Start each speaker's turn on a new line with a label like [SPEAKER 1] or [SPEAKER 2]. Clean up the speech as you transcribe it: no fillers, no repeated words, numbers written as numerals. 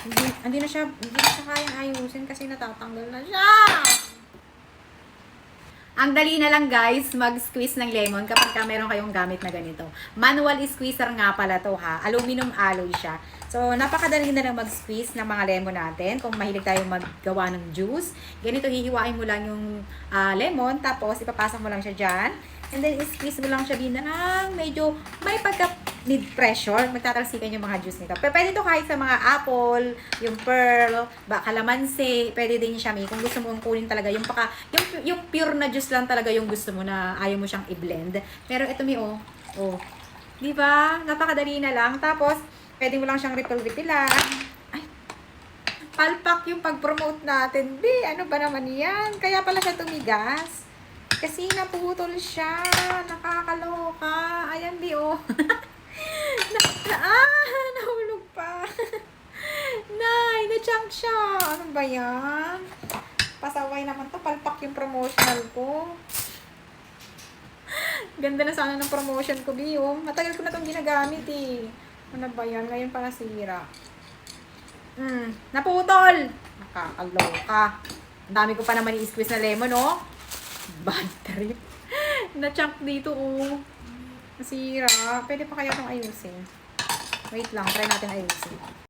[SPEAKER 1] Hindi na siya kayang ayusin kasi natatanggal na siya. Ang dali na lang guys, mag-squeeze ng lemon kapag meron kayong gamit na ganito. Manual squeezer nga pala to ha. Aluminum alloy siya. So, napakadali na lang mag-squeeze ng mga lemon natin. Kung mahilig tayong maggawa ng juice, ganito hihiwain mo lang yung lemon, tapos ipapasok mo lang siya dyan. And then, squeeze mo lang siya din ng medyo may pagka-need pressure. Magtatalsikan yung mga juice nito. Pwede ito kahit sa mga apple, yung pearl, kalamansi, pwede din siya may. Kung gusto mo kunin talaga yung yung pure na juice lang talaga yung gusto mo na ayaw mo siyang i-blend. Pero ito may oh. Di ba? Napakadali na lang. Tapos, pwede mo lang siyang refill-refillan. Ay, palpak yung pag-promote natin. Bi, ano ba naman yan? Kaya pala siya tumigas. Kasi naputol siya. Nakakaloka. Ayan, Bi, oh. Nahulog pa. Nay, na-chunk siya. Ano ba yan? Pasaway naman to. Palpak yung promotional ko. Ganda na sana ng promotion ko, Bi, oh. Matagal ko na itong ginagamit, eh. Ano ba yan? Ngayon para sira. Naputol! Nakakaloka. Ang dami ko pa naman i-squeeze na lemon, oh. Bad trip. Na-chunk dito, oh. Nasira. Pwede pa kaya itong ayusin. Wait lang, try natin ayusin.